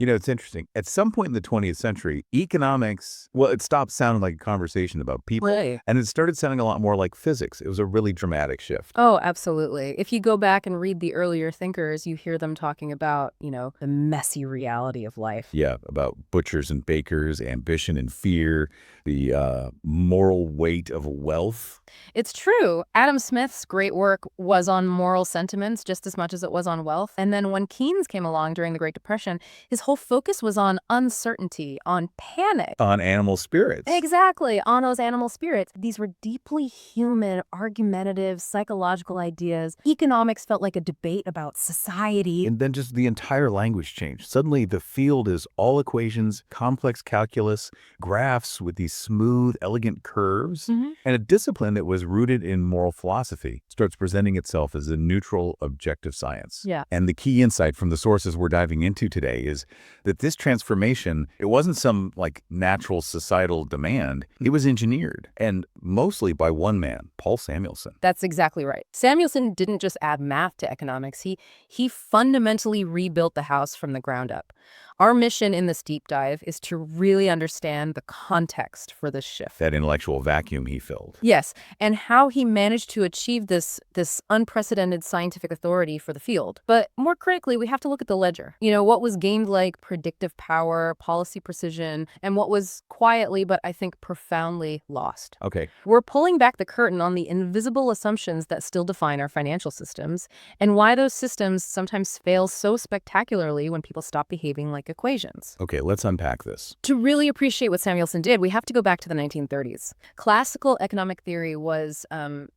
It's interesting. At some point in the 20th century, economics, well, it stopped sounding like a conversation about people, Right. and it started sounding a lot more like physics. It was a really dramatic shift. Oh, absolutely. If you go back and read the earlier thinkers, you hear them talking about, the messy reality of life. Yeah, about butchers and bakers, ambition and fear, the moral weight of wealth. It's true. Adam Smith's great work was on moral sentiments just as much as it was on wealth. And then when Keynes came along during the Great Depression, his whole focus was on uncertainty, on panic. On animal spirits. Exactly, on those animal spirits. These were deeply human, argumentative, psychological ideas. Economics felt like a debate about society. And then just the entire language changed. Suddenly, the field is all equations, complex calculus, graphs with these smooth, elegant curves, and a discipline that was rooted in moral philosophy starts presenting itself as a neutral, objective science. Yeah. And the key insight from the sources we're diving into today is that this transformation, it wasn't some natural societal demand. It was engineered, and mostly by one man, Paul Samuelson. That's exactly right. Samuelson didn't just add math to economics. He fundamentally rebuilt the house from the ground up. Our mission in this deep dive is to really understand the context for this shift. That intellectual vacuum he filled. Yes, and how he managed to achieve this unprecedented scientific authority for the field. But more critically, we have to look at the ledger. What was gained like predictive power, policy precision, and what was quietly, but I think profoundly lost. Okay. We're pulling back the curtain on the invisible assumptions that still define our financial systems, and why those systems sometimes fail so spectacularly when people stop behaving like equations. Okay, let's unpack this. To really appreciate what Samuelson did, we have to go back to the 1930s. Classical economic theory was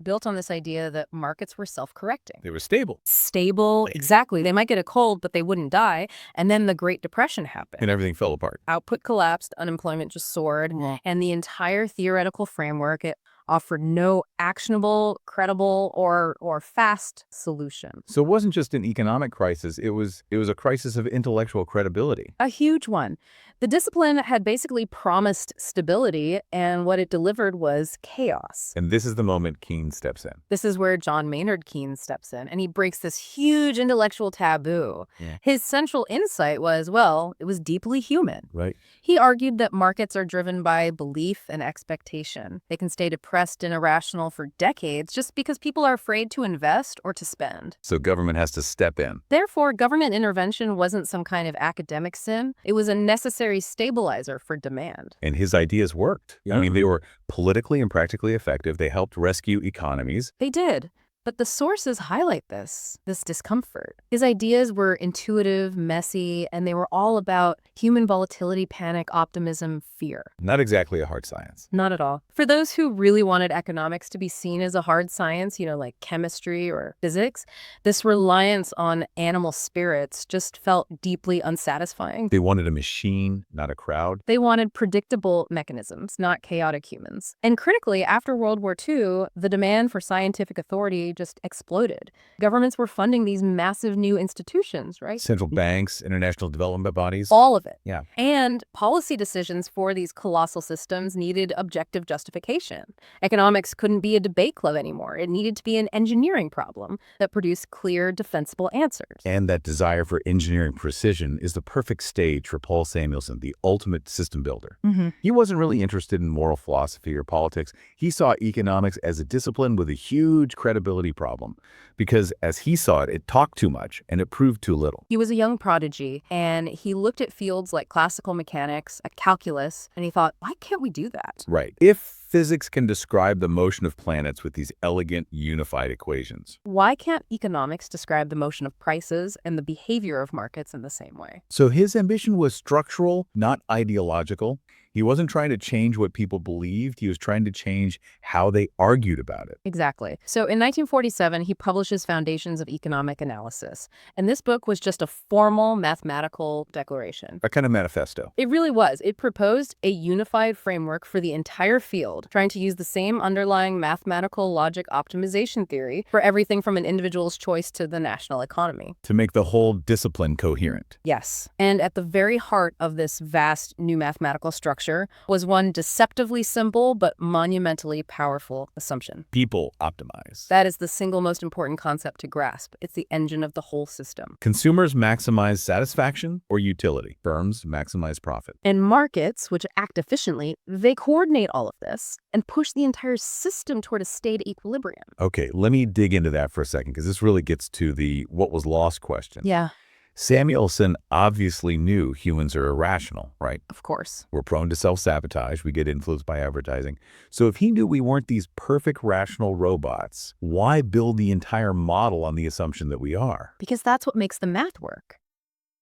built on this idea that markets were self-correcting. They were stable. Stable, exactly. They might get a cold, but they wouldn't die. And then the Great Depression happened. And everything fell apart. Output collapsed, unemployment just soared, and the entire theoretical framework, it offered no actionable, credible, or fast solution. So it wasn't just an economic crisis, it was a crisis of intellectual credibility. A huge one. The discipline had basically promised stability, and what it delivered was chaos. And this is the moment Keynes steps in. This is where John Maynard Keynes steps in, and he breaks this huge intellectual taboo. Yeah. His central insight was, well, it was deeply human. Right. He argued that markets are driven by belief and expectation. They can stay depressed and irrational for decades just because people are afraid to invest or to spend. So government has to step in. Therefore, government intervention wasn't some kind of academic sin. It was a necessary stabilizer for demand. And his ideas worked. I mean, they were politically and practically effective. They helped rescue economies. They did. But the sources highlight this discomfort. His ideas were intuitive, messy, and they were all about human volatility, panic, optimism, fear. Not exactly a hard science. Not at all. For those who really wanted economics to be seen as a hard science, like chemistry or physics, this reliance on animal spirits just felt deeply unsatisfying. They wanted a machine, not a crowd. They wanted predictable mechanisms, not chaotic humans. And critically, after World War II, the demand for scientific authority just exploded. Governments were funding these massive new institutions, right? Central banks, international development bodies. All of it. Yeah. And policy decisions for these colossal systems needed objective justification. Economics couldn't be a debate club anymore. It needed to be an engineering problem that produced clear, defensible answers. And that desire for engineering precision is the perfect stage for Paul Samuelson, the ultimate system builder. He wasn't really interested in moral philosophy or politics. He saw economics as a discipline with a huge credibility problem because, as he saw it, it talked too much and it proved too little. He was a young prodigy, and he looked at fields like classical mechanics, at calculus, and he thought, why can't we do that? Right. If physics can describe the motion of planets with these elegant, unified equations, why can't economics describe the motion of prices and the behavior of markets in the same way? So his ambition was structural, not ideological. He wasn't trying to change what people believed. He was trying to change how they argued about it. Exactly. So in 1947, he publishes Foundations of Economic Analysis. And this book was just a formal mathematical declaration. A kind of manifesto. It really was. It proposed a unified framework for the entire field field, trying to use the same underlying mathematical logic optimization theory for everything from an individual's choice to the national economy. To make the whole discipline coherent. Yes. And at the very heart of this vast new mathematical structure was one deceptively simple but monumentally powerful assumption. People optimize. That is the single most important concept to grasp. It's the engine of the whole system. Consumers maximize satisfaction or utility. Firms maximize profit. And markets, which act efficiently, they coordinate all of this and push the entire system toward a state equilibrium. Okay, let me dig into that for a second, because this really gets to the what was lost question. Yeah, Samuelson obviously knew humans are irrational, right? of course. We're prone to self-sabotage. We get influenced by advertising. So if he knew we weren't these perfect rational robots, why build the entire model on the assumption that we are? Because that's what makes the math work.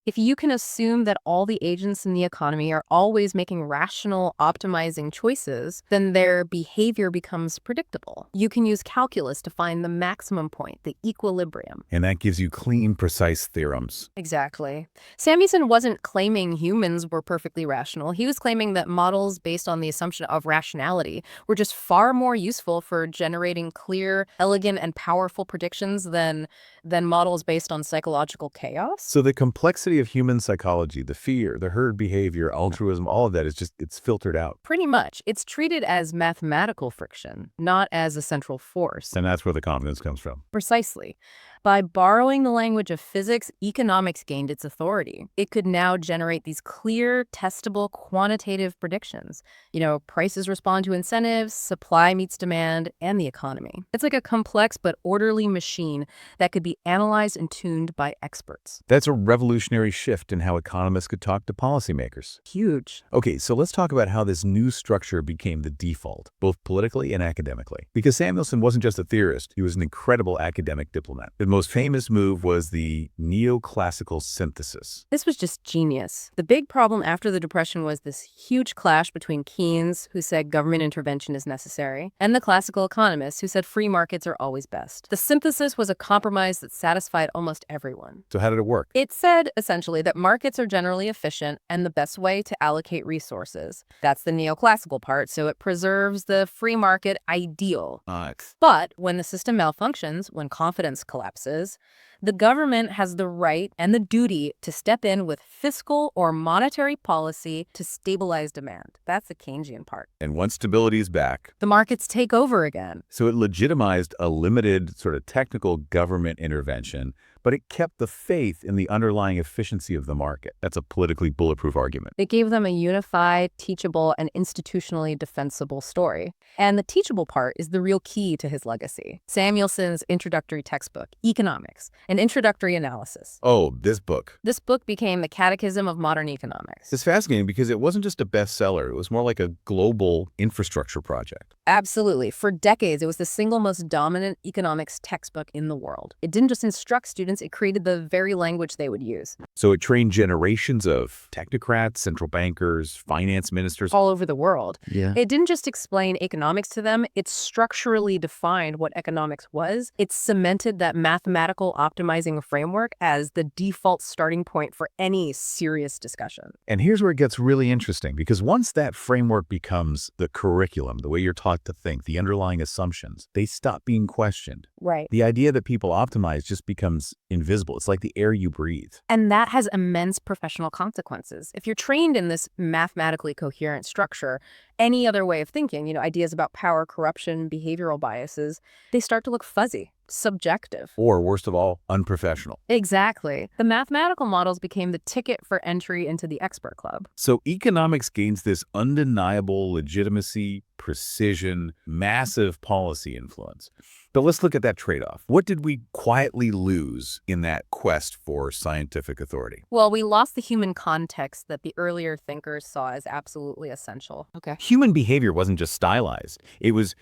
If you can assume that all the agents in the economy are always making rational, optimizing choices, then their behavior becomes predictable. You can use calculus to find the maximum point, the equilibrium. And that gives you clean, precise theorems. Exactly. Samuelson wasn't claiming humans were perfectly rational. He was claiming that models based on the assumption of rationality were just far more useful for generating clear, elegant, and powerful predictions than models based on psychological chaos. So the complexity of human psychology, the fear, the herd behavior, altruism, all of that it's filtered out. Pretty much. It's treated as mathematical friction, not as a central force. And that's where the confidence comes from. Precisely. By borrowing the language of physics, economics gained its authority. It could now generate these clear, testable, quantitative predictions. Prices respond to incentives, supply meets demand, and the economy. It's like a complex but orderly machine that could be analyzed and tuned by experts. That's a revolutionary shift in how economists could talk to policymakers. Huge. Okay, so let's talk about how this new structure became the default, both politically and academically. Because Samuelson wasn't just a theorist, he was an incredible academic diplomat. The most famous move was the neoclassical synthesis. This was just genius. The big problem after the Depression was this huge clash between Keynes, who said government intervention is necessary, and the classical economists, who said free markets are always best. The synthesis was a compromise that satisfied almost everyone. So how did it work? It said, essentially, that markets are generally efficient and the best way to allocate resources. That's the neoclassical part, so it preserves the free market ideal. But when the system malfunctions, when confidence collapses, the government has the right and the duty to step in with fiscal or monetary policy to stabilize demand. That's the Keynesian part. And once stability is back, the markets take over again. So it legitimized a limited sort of technical government intervention, but it kept the faith in the underlying efficiency of the market. That's a politically bulletproof argument. It gave them a unified, teachable, and institutionally defensible story. And the teachable part is the real key to his legacy. Samuelson's introductory textbook, Economics, an introductory analysis. Oh, this book. This book became the Catechism of Modern Economics. It's fascinating because it wasn't just a bestseller. It was more like a global infrastructure project. Absolutely. For decades, it was the single most dominant economics textbook in the world. It didn't just instruct students, it created the very language they would use. So it trained generations of technocrats, central bankers, finance ministers all over the world. Yeah. It didn't just explain economics to them, it structurally defined what economics was. It cemented that mathematical optimizing framework as the default starting point for any serious discussion. And here's where it gets really interesting, because once that framework becomes the curriculum, the way you're taught to think, the underlying assumptions, they stop being questioned. Right. The idea that people optimize just becomes invisible. It's like the air you breathe. And that has immense professional consequences. If you're trained in this mathematically coherent structure, any other way of thinking, ideas about power, corruption, behavioral biases, they start to look fuzzy, subjective. Or, worst of all, unprofessional. Exactly. The mathematical models became the ticket for entry into the expert club. So economics gains this undeniable legitimacy, precision, massive policy influence. But let's look at that trade-off. What did we quietly lose in that quest for scientific authority? Well, we lost the human context that the earlier thinkers saw as absolutely essential. Okay. Human behavior wasn't just stylized. It was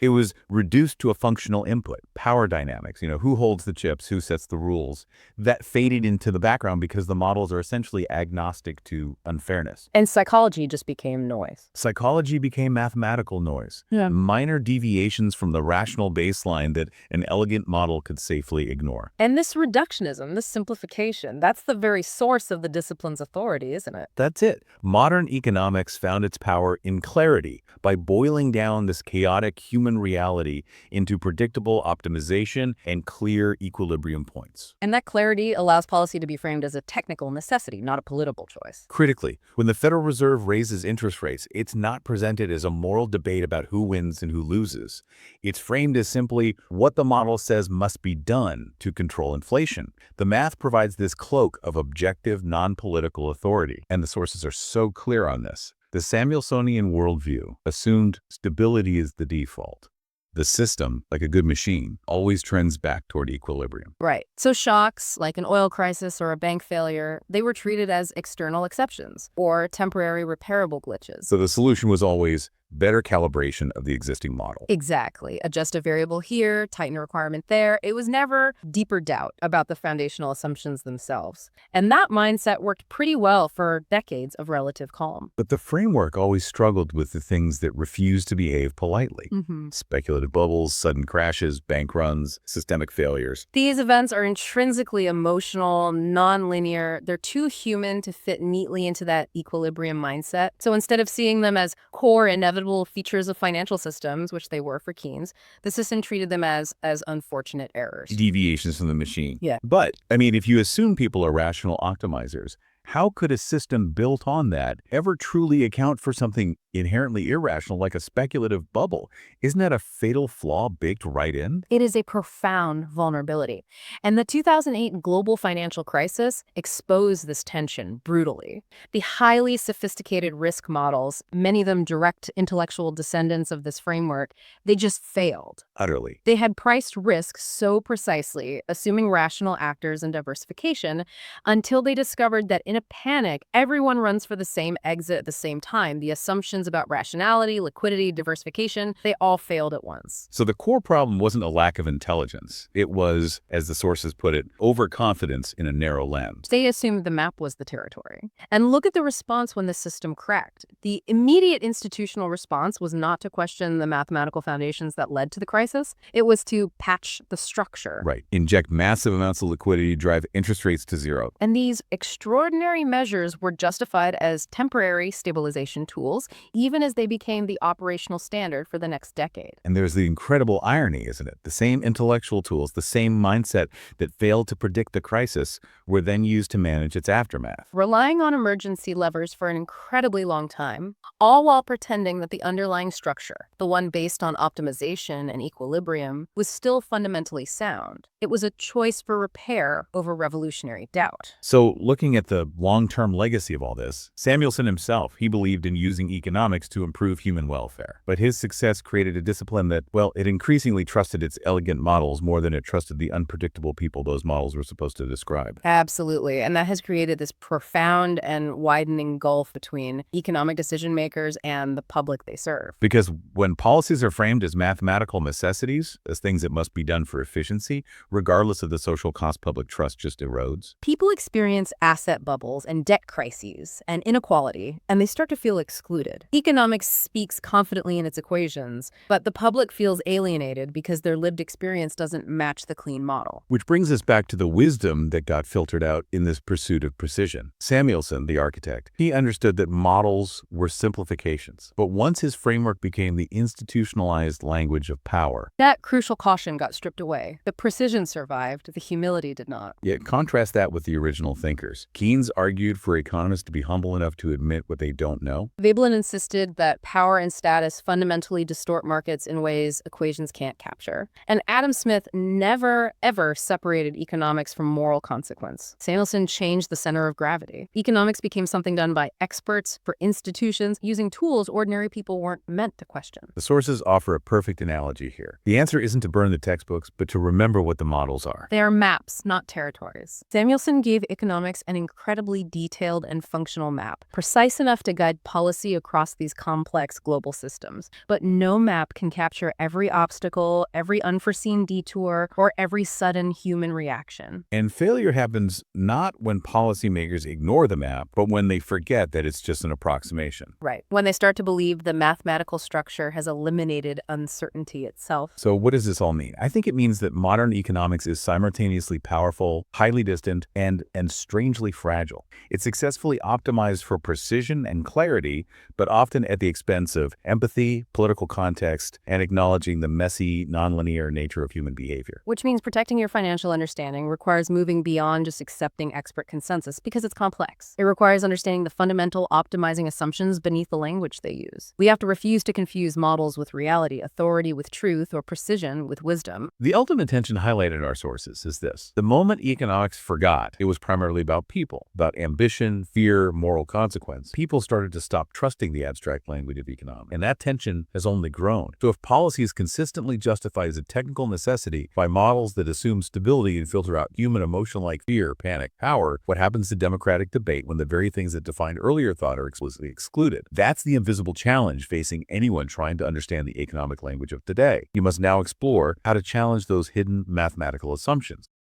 reduced to a functional input. Power dynamics, who holds the chips, who sets the rules, that faded into the background because the models are essentially agnostic to unfairness. And psychology just became noise. Psychology became mathematical noise. Yeah. Minor deviations from the rational baseline that an elegant model could safely ignore. And this reductionism, this simplification, that's the very source of the discipline's authority, isn't it? That's it. Modern economics found its power in clarity by boiling down this chaotic human reality into predictable optimization and clear equilibrium points. And that clarity allows policy to be framed as a technical necessity, not a political choice. Critically, when the Federal Reserve raises interest rates, it's not presented as a moral debate about who wins and who loses. It's framed as simply what the model says must be done to control inflation. The math provides this cloak of objective, non-political authority, and the sources are so clear on this. The Samuelsonian worldview assumed stability is the default. The system, like a good machine, always trends back toward equilibrium. Right. So shocks, like an oil crisis or a bank failure, they were treated as external exceptions or temporary repairable glitches. So the solution was always better calibration of the existing model. Exactly. Adjust a variable here, tighten a requirement there. It was never deeper doubt about the foundational assumptions themselves. And that mindset worked pretty well for decades of relative calm. But the framework always struggled with the things that refused to behave politely. Speculative bubbles, sudden crashes, bank runs, systemic failures. These events are intrinsically emotional, non-linear. They're too human to fit neatly into that equilibrium mindset. So instead of seeing them as core inevitable features of financial systems, which they were for Keynes, the system treated them as unfortunate errors. Deviations from the machine. Yeah. But, if you assume people are rational optimizers, how could a system built on that ever truly account for something inherently irrational like a speculative bubble? Isn't that a fatal flaw baked right in? It is a profound vulnerability. And the 2008 global financial crisis exposed this tension brutally. The highly sophisticated risk models, many of them direct intellectual descendants of this framework, they just failed. Utterly. They had priced risk so precisely, assuming rational actors and diversification, until they discovered that in a panic, everyone runs for the same exit at the same time. The assumptions about rationality, liquidity, diversification, they all failed at once. So the core problem wasn't a lack of intelligence. It was, as the sources put it, overconfidence in a narrow lens. They assumed the map was the territory. And look at the response when the system cracked. The immediate institutional response was not to question the mathematical foundations that led to the crisis. It was to patch the structure. Right. Inject massive amounts of liquidity, drive interest rates to zero. And these extraordinary measures were justified as temporary stabilization tools, even as they became the operational standard for the next decade. And there's the incredible irony, isn't it? The same intellectual tools, the same mindset that failed to predict the crisis were then used to manage its aftermath. Relying on emergency levers for an incredibly long time, all while pretending that the underlying structure, the one based on optimization and equilibrium, was still fundamentally sound. It was a choice for repair over revolutionary doubt. So looking at the long-term legacy of all this, Samuelson himself, he believed in using economics to improve human welfare. But his success created a discipline that, well, it increasingly trusted its elegant models more than it trusted the unpredictable people those models were supposed to describe. Absolutely. And that has created this profound and widening gulf between economic decision makers and the public they serve. Because when policies are framed as mathematical necessities, as things that must be done for efficiency, regardless of the social cost, public trust just erodes. People experience asset bubbles and debt crises and inequality, and they start to feel excluded. Economics speaks confidently in its equations, but the public feels alienated because their lived experience doesn't match the clean model. Which brings us back to the wisdom that got filtered out in this pursuit of precision. Samuelson, the architect, he understood that models were simplifications. But once his framework became the institutionalized language of power, that crucial caution got stripped away. The precision survived, the humility did not. Yet contrast that with the original thinkers. Keynes argued for economists to be humble enough to admit what they don't know. Veblen insisted that power and status fundamentally distort markets in ways equations can't capture. And Adam Smith never, ever separated economics from moral consequence. Samuelson changed the center of gravity. Economics became something done by experts for institutions using tools ordinary people weren't meant to question. The sources offer a perfect analogy here. The answer isn't to burn the textbooks, but to remember what the models are. They are maps, not territories. Samuelson gave economics an incredibly detailed and functional map, precise enough to guide policy across across these complex global systems. But no map can capture every obstacle, every unforeseen detour, or every sudden human reaction. And failure happens not when policymakers ignore the map, but when they forget that it's just an approximation. Right. When they start to believe the mathematical structure has eliminated uncertainty itself. So what does this all mean? I think it means that modern economics is simultaneously powerful, highly distant, and strangely fragile. It's successfully optimized for precision and clarity, but often at the expense of empathy, political context, and acknowledging the messy, nonlinear nature of human behavior. Which means protecting your financial understanding requires moving beyond just accepting expert consensus because it's complex. It requires understanding the fundamental optimizing assumptions beneath the language they use. We have to refuse to confuse models with reality, authority with truth, or precision with wisdom. The ultimate tension highlighted in our sources is this. The moment economics forgot it was primarily about people, about ambition, fear, moral consequence, people started to stop trusting the abstract language of economics. And that tension has only grown. So if policy is consistently justified as a technical necessity by models that assume stability and filter out human emotion like fear, panic, power, what happens to democratic debate when the very things that defined earlier thought are explicitly excluded? That's the invisible challenge facing anyone trying to understand the economic language of today. You must now explore how to challenge those hidden mathematical assumptions.